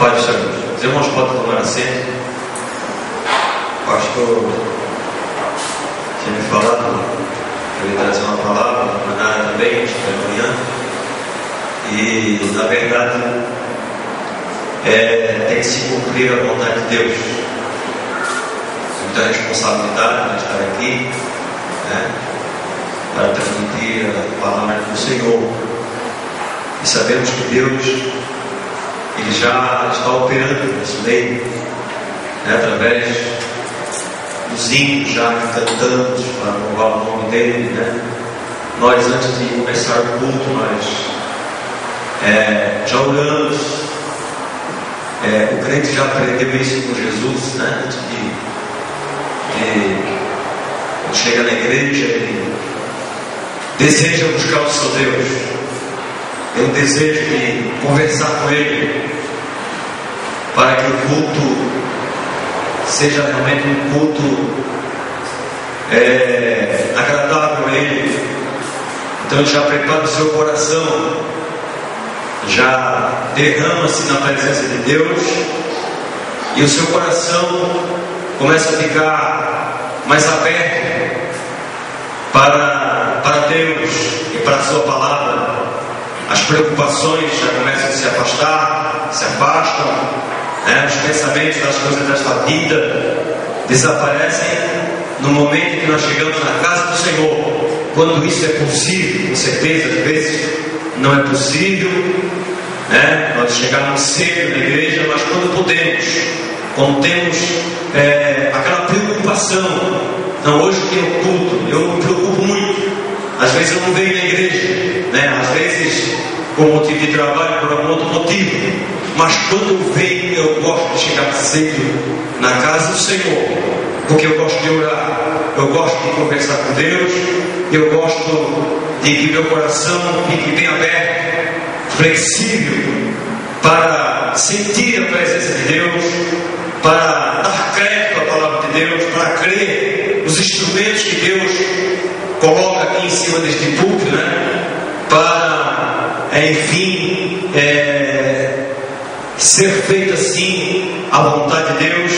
Pai do Senhor, os irmãos podem tomar assento. O pastor tinha me falado que eu ia trazer uma palavra, mandar também, acho que foi amanhã. E na verdade tem que se cumprir a vontade de Deus. Muita responsabilidade de estar aqui, né, para transmitir a palavra do Senhor. E sabemos que Deus Ele já está operando nesse meio, né, através dos hinos já que cantamos para louvar o nome dele, né? Nós, antes de começar o culto, nós já oramos. O crente já aprendeu isso com Jesus, né? Antes de chegar na igreja, ele deseja buscar o seu Deus. Eu desejo de conversar com Ele, para que o culto seja realmente um culto agradável a Ele. Então já prepara o seu coração, já derrama-se na presença de Deus, e o seu coração começa a ficar mais aberto para Deus e para a sua palavra. As preocupações já começam a se afastam, né? Os pensamentos das coisas desta vida desaparecem no momento que nós chegamos na casa do Senhor. Quando isso é possível, com certeza, às vezes não é possível, né? Nós chegamos cedo na igreja, mas quando temos aquela preocupação, não, hoje tem o culto, eu me preocupo muito. Às vezes eu não venho na igreja, né? Às vezes por motivo de trabalho, por algum outro motivo. Mas quando eu venho, eu gosto de chegar cedo na casa do Senhor, porque eu gosto de orar, eu gosto de conversar com Deus, eu gosto de que meu coração fique bem aberto, flexível, para sentir a presença de Deus, para dar crédito à palavra de Deus, para crer nos instrumentos que Deus coloca aqui em cima deste púlpito, né? Para, enfim, ser feita assim a vontade de Deus,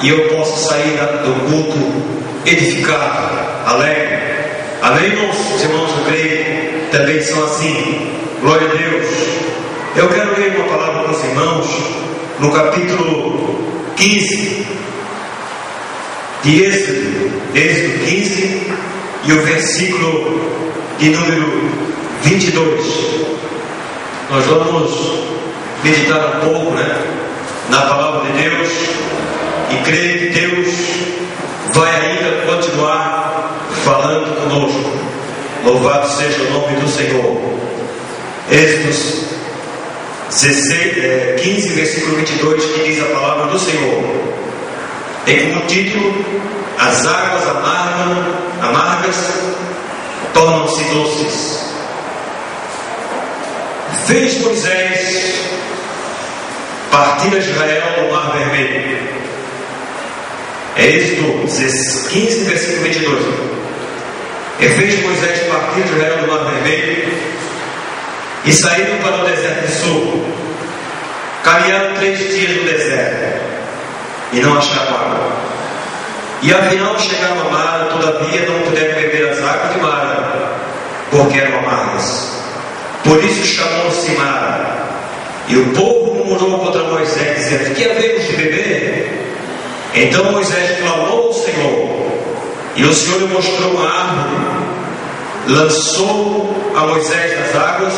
e eu posso sair do culto edificado, alegre. Amém, irmãos? Os irmãos do creio também são assim. Glória a Deus. Eu quero ler uma palavra com os irmãos no capítulo 15 de Êxodo 15, e o versículo de número 22. Nós vamos meditar um pouco, né, na palavra de Deus, e creio que Deus vai ainda continuar falando conosco. Louvado seja o nome do Senhor. Êxodo 15, versículo 22, que diz a palavra do Senhor. Tem como título: as águas amargas tornam-se doces. Fez Moisés partir Israel do Mar Vermelho. Êxodo 15, versículo 22. E fez Moisés partir Israel do Mar Vermelho, e saíram para o deserto de Sul. Caminharam 3 dias no deserto, e não acharam água. E afinal chegaram a Mara, todavia não puderam beber as águas de Mara, porque eram amargas. Por isso chamou-se Mara. E o povo murmurou contra Moisés, dizendo: que havemos de beber? Então Moisés clamou ao Senhor, e o Senhor lhe mostrou uma árvore, lançou a Moisés nas águas,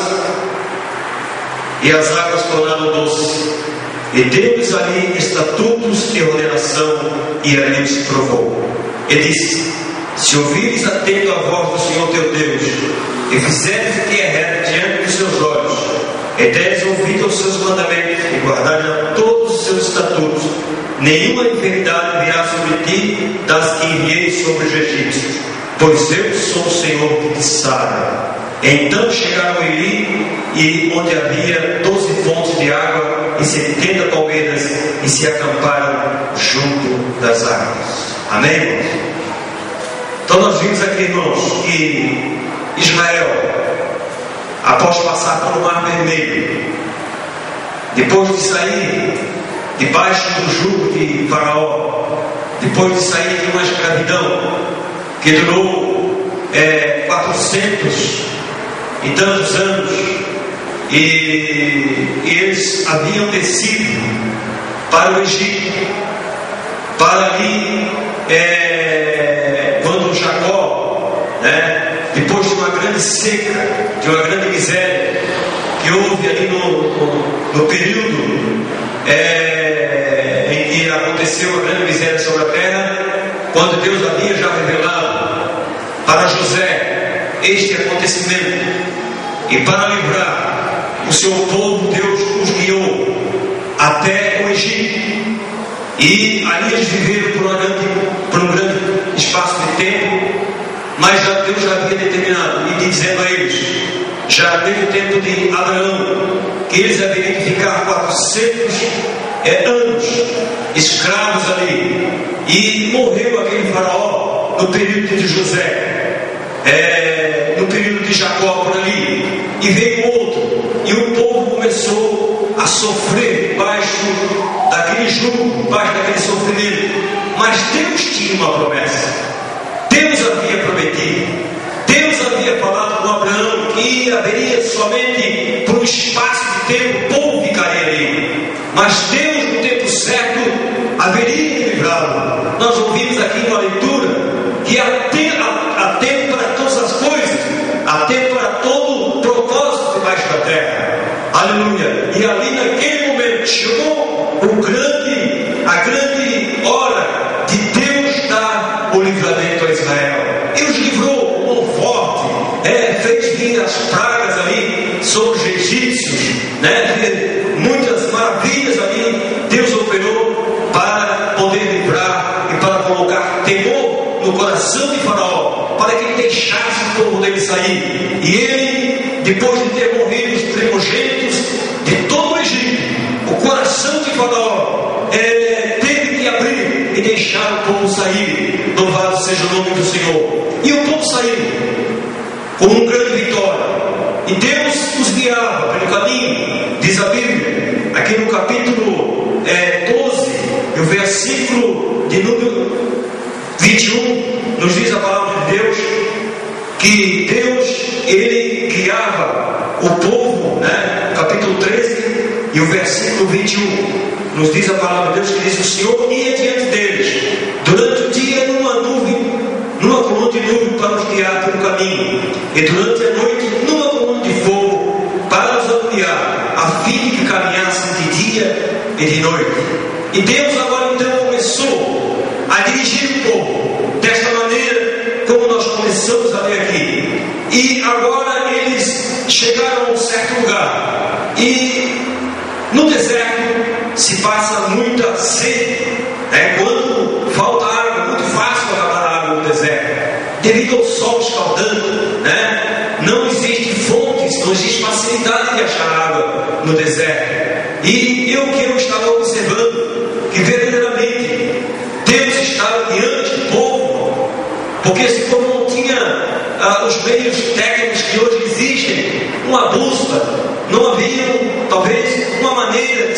e as águas tornaram doce, e deu-lhes ali estatutos e ordenação, e ali os provou. E disse: se ouvires atento a voz do Senhor teu Deus, e fizeres o que é reto diante dos seus olhos, e deres ouvido aos seus mandamentos, e guardares a todos os seus estatutos, nenhuma enfermidade virá sobre ti das que enviei sobre os egípcios, pois eu sou o Senhor que te sara. Então chegaram a Eli, e onde havia 12 fontes de água e 70 palmeiras, e se acamparam junto das águas. Amém, irmãos? Então nós vimos aqui, irmãos, que Israel, após passar pelo Mar Vermelho, depois de sair debaixo do jugo de Faraó, depois de sair de uma escravidão que durou 400 e tantos anos, e eles haviam descido para o Egito, para ali, quando Jacó, depois de uma grande seca, de uma grande miséria que houve ali no período em que aconteceu a grande miséria sobre a terra, quando Deus havia já revelado para José este acontecimento, e para livrar o seu povo, Deus os guiou até o Egito, e ali eles viveram por um grande espaço de tempo, mas Deus já havia determinado e dizendo a eles, já desde o tempo de Abraão, que eles haveriam de ficar 400 anos escravos ali, e morreu aquele faraó no período de José, no período de Jacó por ali, e veio outro, e o povo começou a sofrer debaixo daquele jugo, debaixo daquele sofrimento. Mas Deus tinha uma promessa, Deus havia prometido, Deus havia falado com Abraão que haveria somente por um espaço de tempo o povo ficaria ali, mas Deus no tempo certo haveria de livrá-lo. Nós ouvimos aqui uma leitura que há tempo para todas as coisas, há tempo para todo o propósito debaixo da terra. Aleluia. E ali naquele momento chegou a grande hora de Deus dar o livramento a Israel. E os livrou com mão forte, fez vir as pragas ali sobre os egípcios, muitas maravilhas ali Deus operou para poder livrar e para colocar temor no coração de Faraó, para que ele deixasse o povo dele sair. E ele, depois de ter morrido os primogênitos de todo o Egito, o coração de Faraó teve que abrir e deixar o povo sair. Louvado seja o nome do Senhor. E o povo saiu com uma grande vitória, e Deus os guiava pelo caminho. Diz a Bíblia aqui no capítulo 12, e o versículo de número 21, nos diz a palavra de Deus que Deus, ele guiava o povo, capítulo 13 e o versículo 21, nos diz a palavra de Deus que diz: o Senhor ia diante deles durante o dia numa nuvem, numa coluna de nuvem para os guiar pelo caminho, e durante a noite numa coluna de fogo para os auxiliar, a fim de que caminhassem de dia e de noite. E Deus agora então começou a dirigir o povo desta maneira, como nós começamos a ver aqui. E agora eles chegaram a um certo lugar, e no deserto se passa muita sede, quando falta água, muito fácil acabar a água no deserto, devido ao sol escaldando, não existe fontes, não existe facilidade de achar água no deserto. E eu estava observando que verdadeiramente Deus estava diante do povo, porque esse povo não tinha os meios técnicos que hoje existem, uma bússola, não havia talvez uma maneira